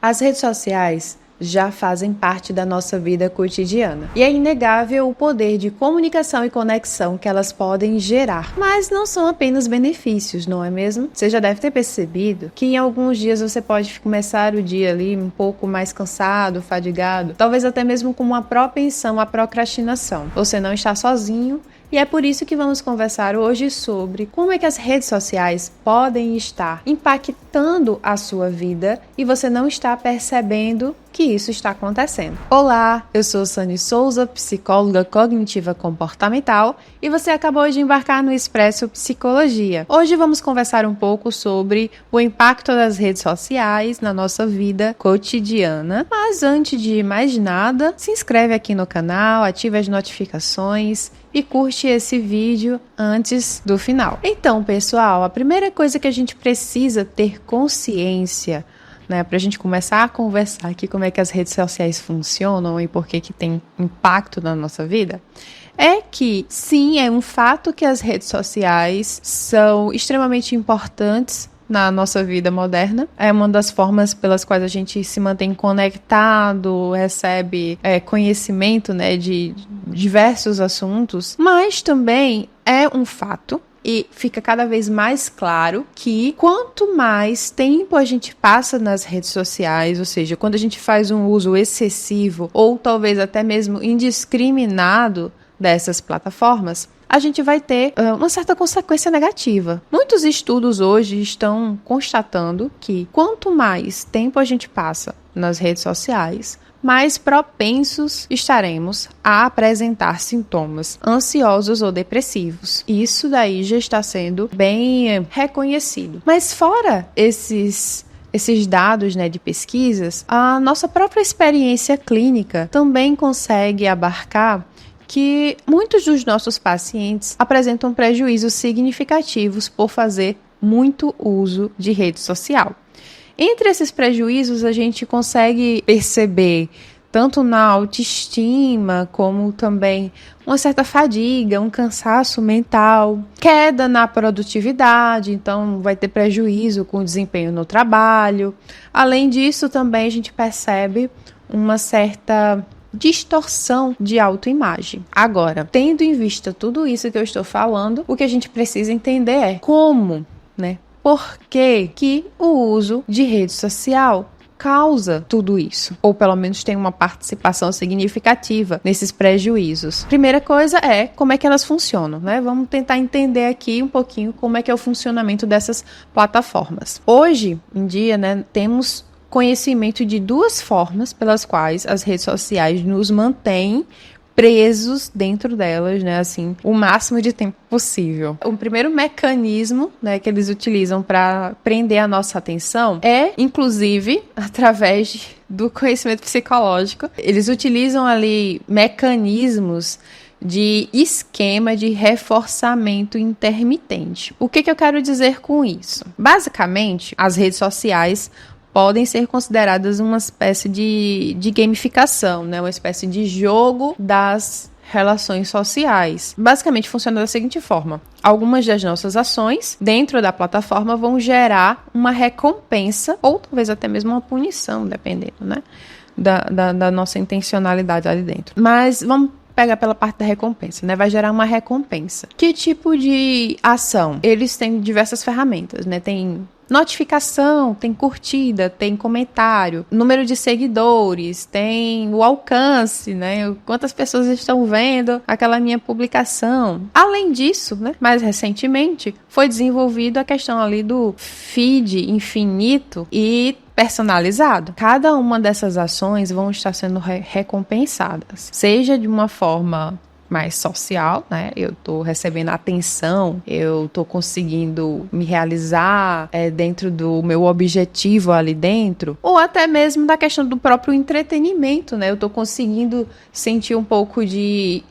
As redes sociais já fazem parte da nossa vida cotidiana. E é inegável o poder de comunicação e conexão que elas podem gerar. Mas não são apenas benefícios, não é mesmo? Você já deve ter percebido que em alguns dias você pode começar o dia ali um pouco mais cansado, fadigado, talvez até mesmo com uma propensão à procrastinação. Você não está sozinho. E é por isso que vamos conversar hoje sobre como é que as redes sociais podem estar impactando a sua vida e você não está percebendo que isso está acontecendo. Olá, eu sou Sani Souza, psicóloga cognitiva comportamental, e você acabou de embarcar no Expresso Psicologia. Hoje vamos conversar um pouco sobre o impacto das redes sociais na nossa vida cotidiana. Mas antes de mais nada, se inscreve aqui no canal, ativa as notificações e curte esse vídeo antes do final. Então, pessoal, a primeira coisa que a gente precisa ter consciência, para a gente começar a conversar aqui como é que as redes sociais funcionam e por que tem impacto na nossa vida, é que, sim, é um fato que as redes sociais são extremamente importantes na nossa vida moderna. É uma das formas pelas quais a gente se mantém conectado, recebe conhecimento, de diversos assuntos, mas também é um fato e fica cada vez mais claro que quanto mais tempo a gente passa nas redes sociais, ou seja, quando a gente faz um uso excessivo ou talvez até mesmo indiscriminado dessas plataformas, a gente vai ter uma certa consequência negativa. Muitos estudos hoje estão constatando que quanto mais tempo a gente passa nas redes sociais, mais propensos estaremos a apresentar sintomas ansiosos ou depressivos. Isso daí já está sendo bem reconhecido. Mas fora esses dados, de pesquisas, a nossa própria experiência clínica também consegue abarcar que muitos dos nossos pacientes apresentam prejuízos significativos por fazer muito uso de rede social. Entre esses prejuízos, a gente consegue perceber tanto na autoestima, como também uma certa fadiga, um cansaço mental, queda na produtividade, então vai ter prejuízo com o desempenho no trabalho. Além disso, também a gente percebe uma certa distorção de autoimagem. Agora, tendo em vista tudo isso que eu estou falando, o que a gente precisa entender é como, por que o uso de rede social causa tudo isso, ou pelo menos tem uma participação significativa nesses prejuízos. Primeira coisa é como é que elas funcionam, Vamos tentar entender aqui um pouquinho como é que é o funcionamento dessas plataformas. Hoje em dia, temos conhecimento de duas formas pelas quais as redes sociais nos mantêm presos dentro delas, o máximo de tempo possível. O primeiro mecanismo, que eles utilizam para prender a nossa atenção é, inclusive, através do conhecimento psicológico. Eles utilizam ali mecanismos de esquema de reforçamento intermitente. O que eu quero dizer com isso? Basicamente, as redes sociais podem ser consideradas uma espécie de gamificação, uma espécie de jogo das relações sociais. Basicamente funciona da seguinte forma: algumas das nossas ações dentro da plataforma vão gerar uma recompensa ou talvez até mesmo uma punição, dependendo, da nossa intencionalidade ali dentro. Mas vamos pegar pela parte da recompensa, vai gerar uma recompensa. Que tipo de ação? Eles têm diversas ferramentas, tem notificação, tem curtida, tem comentário, número de seguidores, tem o alcance, quantas pessoas estão vendo aquela minha publicação. Além disso, mais recentemente, foi desenvolvido a questão ali do feed infinito e personalizado. Cada uma dessas ações vão estar sendo recompensadas, seja de uma forma mais social, eu tô recebendo atenção, eu tô conseguindo me realizar dentro do meu objetivo ali dentro, ou até mesmo da questão do próprio entretenimento, eu tô conseguindo sentir um pouco de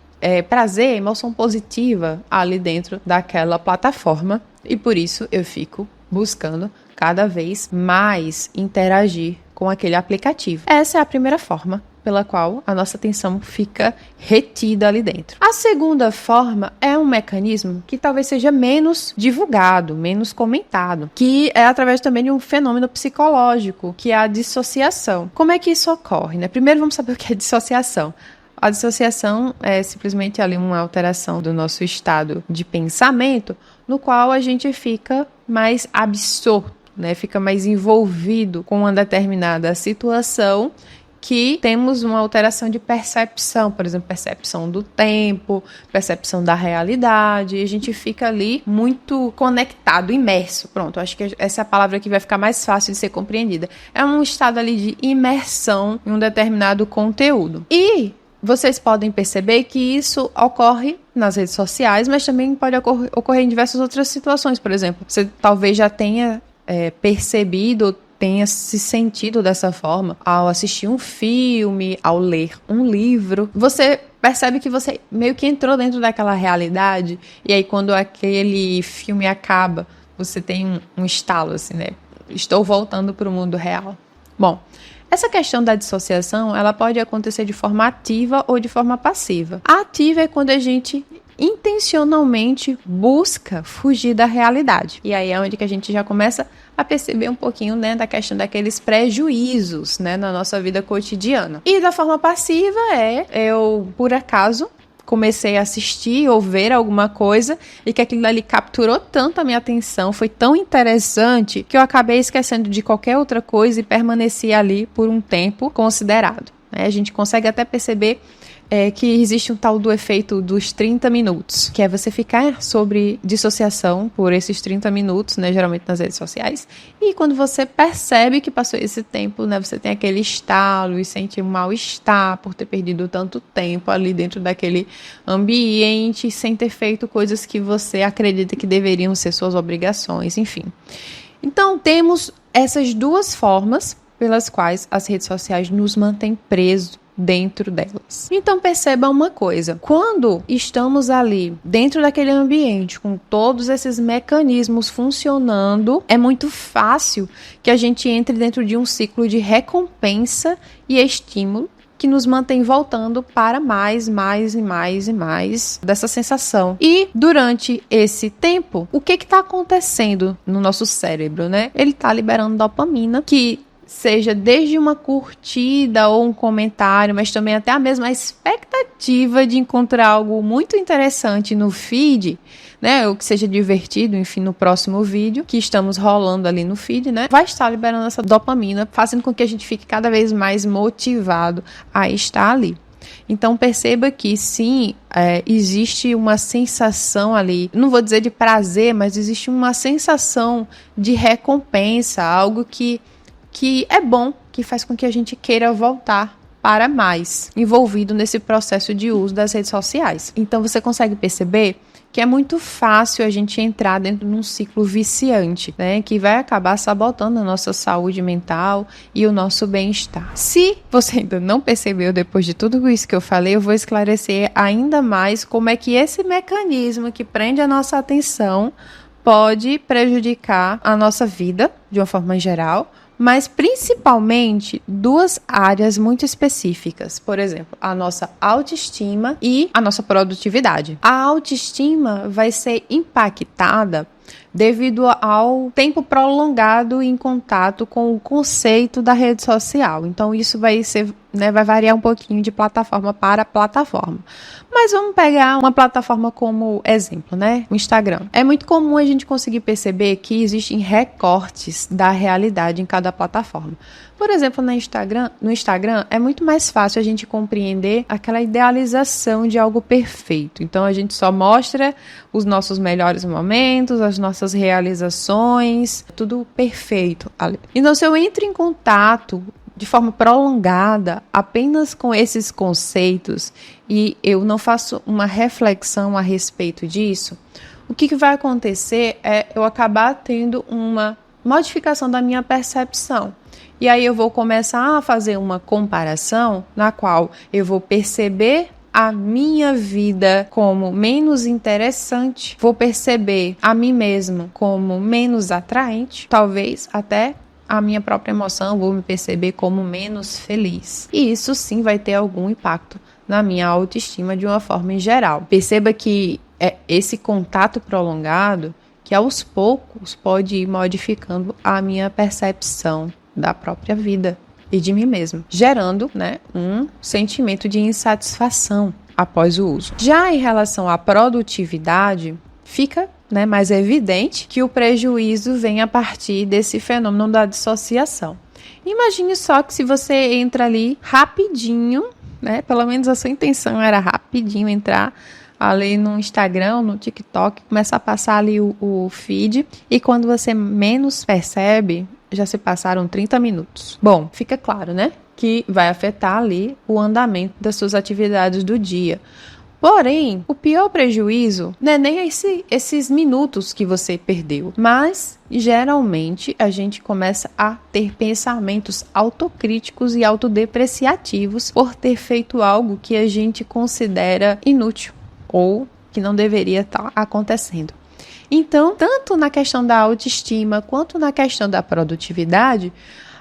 prazer, emoção positiva ali dentro daquela plataforma, e por isso eu fico buscando cada vez mais interagir com aquele aplicativo. Essa é a primeira forma pela qual a nossa atenção fica retida ali dentro. A segunda forma é um mecanismo que talvez seja menos divulgado, menos comentado, que é através também de um fenômeno psicológico, que é a dissociação. Como é que isso ocorre, né? Primeiro vamos saber o que é dissociação. A dissociação é simplesmente ali uma alteração do nosso estado de pensamento, no qual a gente fica mais absorto, né? Fica mais envolvido com uma determinada situação, que temos uma alteração de percepção, por exemplo, percepção do tempo, percepção da realidade, e a gente fica ali muito conectado, imerso. Pronto, acho que essa é a palavra que vai ficar mais fácil de ser compreendida. É um estado ali de imersão em um determinado conteúdo. E vocês podem perceber que isso ocorre nas redes sociais, mas também pode ocorrer em diversas outras situações. Por exemplo, você talvez já tenha percebido, tenha se sentido dessa forma ao assistir um filme, ao ler um livro. Você percebe que você meio que entrou dentro daquela realidade, e aí quando aquele filme acaba, você tem um estalo assim, né? Estou voltando para o mundo real. Bom, essa questão da dissociação, ela pode acontecer de forma ativa ou de forma passiva. A ativa é quando a gente intencionalmente busca fugir da realidade. E aí é onde que a gente já começa a perceber um pouquinho, né, da questão daqueles prejuízos, né, na nossa vida cotidiana. E da forma passiva eu, por acaso, comecei a assistir ou ver alguma coisa e que aquilo ali capturou tanto a minha atenção, foi tão interessante, que eu acabei esquecendo de qualquer outra coisa e permaneci ali por um tempo considerado. A gente consegue até perceber que existe um tal do efeito dos 30 minutos, que é você ficar sobre dissociação por esses 30 minutos, né, geralmente nas redes sociais, e quando você percebe que passou esse tempo, né, você tem aquele estalo e sente um mal-estar por ter perdido tanto tempo ali dentro daquele ambiente, sem ter feito coisas que você acredita que deveriam ser suas obrigações, enfim. Então, temos essas duas formas pelas quais as redes sociais nos mantêm presos dentro delas. Então perceba uma coisa, quando estamos ali dentro daquele ambiente com todos esses mecanismos funcionando, é muito fácil que a gente entre dentro de um ciclo de recompensa e estímulo que nos mantém voltando para mais e mais dessa sensação. E durante esse tempo, o que está acontecendo no nosso cérebro, né? Ele está liberando dopamina, que seja desde uma curtida ou um comentário, mas também até a mesma expectativa de encontrar algo muito interessante no feed, né, ou que seja divertido, enfim, no próximo vídeo que estamos rolando ali no feed, né, vai estar liberando essa dopamina, fazendo com que a gente fique cada vez mais motivado a estar ali. Então perceba que sim, existe uma sensação ali, não vou dizer de prazer, mas existe uma sensação de recompensa, algo que é bom, que faz com que a gente queira voltar para mais, envolvido nesse processo de uso das redes sociais. Então você consegue perceber que é muito fácil a gente entrar dentro de um ciclo viciante, né, que vai acabar sabotando a nossa saúde mental e o nosso bem-estar. Se você ainda não percebeu depois de tudo isso que eu falei, eu vou esclarecer ainda mais como é que esse mecanismo que prende a nossa atenção pode prejudicar a nossa vida de uma forma geral, mas principalmente duas áreas muito específicas. Por exemplo, a nossa autoestima e a nossa produtividade. A autoestima vai ser impactada devido ao tempo prolongado em contato com o conceito da rede social. Então, isso vai variar um pouquinho de plataforma para plataforma. Mas vamos pegar uma plataforma como exemplo, né? O Instagram. É muito comum a gente conseguir perceber que existem recortes da realidade em cada plataforma. Por exemplo, no Instagram é muito mais fácil a gente compreender aquela idealização de algo perfeito. Então, a gente só mostra os nossos melhores momentos, as nossas realizações, tudo perfeito ali. Então, se eu entro em contato de forma prolongada apenas com esses conceitos e eu não faço uma reflexão a respeito disso, o que vai acontecer é eu acabar tendo uma modificação da minha percepção. E aí eu vou começar a fazer uma comparação na qual eu vou perceber a minha vida como menos interessante, vou perceber a mim mesmo como menos atraente, talvez até a minha própria emoção, vou me perceber como menos feliz. E isso sim vai ter algum impacto na minha autoestima de uma forma em geral. Perceba que é esse contato prolongado que aos poucos pode ir modificando a minha percepção da própria vida e de mim mesmo, gerando, um sentimento de insatisfação após o uso. Já em relação à produtividade, fica mais evidente que o prejuízo vem a partir desse fenômeno da dissociação. Imagine só que se você entra ali rapidinho, pelo menos a sua intenção era rapidinho entrar ali no Instagram, no TikTok, começa a passar ali o feed, e quando você menos percebe, já se passaram 30 minutos. Bom, fica claro, que vai afetar ali o andamento das suas atividades do dia. Porém, o pior prejuízo não é nem esses minutos que você perdeu, mas geralmente a gente começa a ter pensamentos autocríticos e autodepreciativos por ter feito algo que a gente considera inútil ou que não deveria estar acontecendo. Então, tanto na questão da autoestima quanto na questão da produtividade,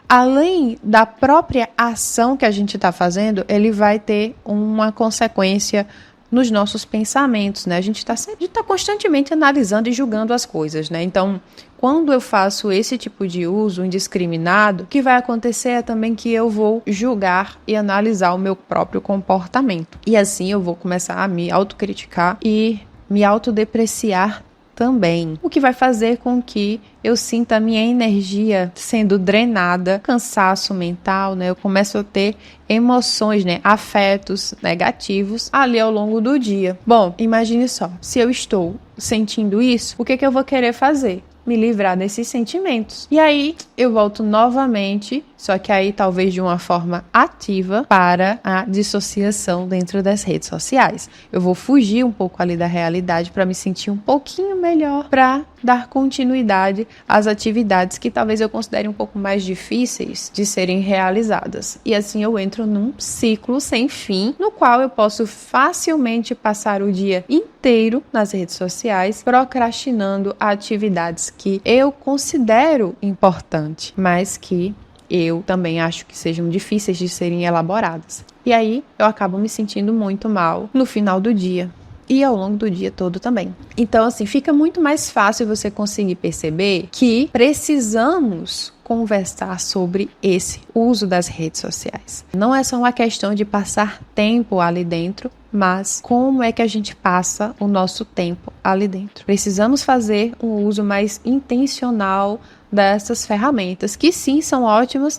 além da própria ação que a gente está fazendo, ele vai ter uma consequência nos nossos pensamentos, A gente está constantemente analisando e julgando as coisas, Então, quando eu faço esse tipo de uso indiscriminado, o que vai acontecer é também que eu vou julgar e analisar o meu próprio comportamento. E assim eu vou começar a me autocriticar e me autodepreciar também, o que vai fazer com que eu sinta a minha energia sendo drenada, cansaço mental, Eu começo a ter emoções, afetos negativos ali ao longo do dia. Bom, imagine só, se eu estou sentindo isso, o que eu vou querer fazer? Me livrar desses sentimentos. E aí, eu volto novamente, só que aí talvez de uma forma ativa, para a dissociação dentro das redes sociais. Eu vou fugir um pouco ali da realidade para me sentir um pouquinho melhor, para dar continuidade às atividades que talvez eu considere um pouco mais difíceis de serem realizadas. E assim eu entro num ciclo sem fim, no qual eu posso facilmente passar o dia inteiro nas redes sociais, procrastinando atividades que eu considero importantes, mas que eu também acho que sejam difíceis de serem elaboradas. E aí eu acabo me sentindo muito mal no final do dia e ao longo do dia todo também. Então, assim, fica muito mais fácil você conseguir perceber que precisamos conversar sobre esse uso das redes sociais. Não é só uma questão de passar tempo ali dentro, mas como é que a gente passa o nosso tempo ali dentro. Precisamos fazer um uso mais intencional dessas ferramentas, que sim, são ótimas,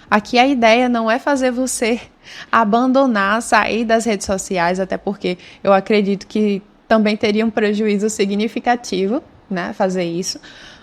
Aqui a ideia não é fazer você abandonar, sair das redes sociais, até porque eu acredito que também teria um prejuízo significativo, fazer isso,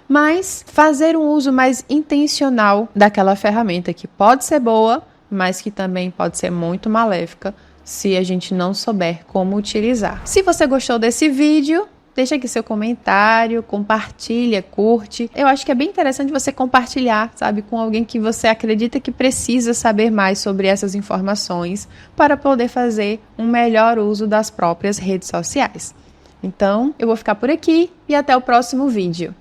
mas fazer um uso mais intencional daquela ferramenta que pode ser boa, mas que também pode ser muito maléfica se a gente não souber como utilizar. Se você gostou desse vídeo, deixa aqui seu comentário, compartilha, curte. Eu acho que é bem interessante você compartilhar, com alguém que você acredita que precisa saber mais sobre essas informações para poder fazer um melhor uso das próprias redes sociais. Então, eu vou ficar por aqui e até o próximo vídeo.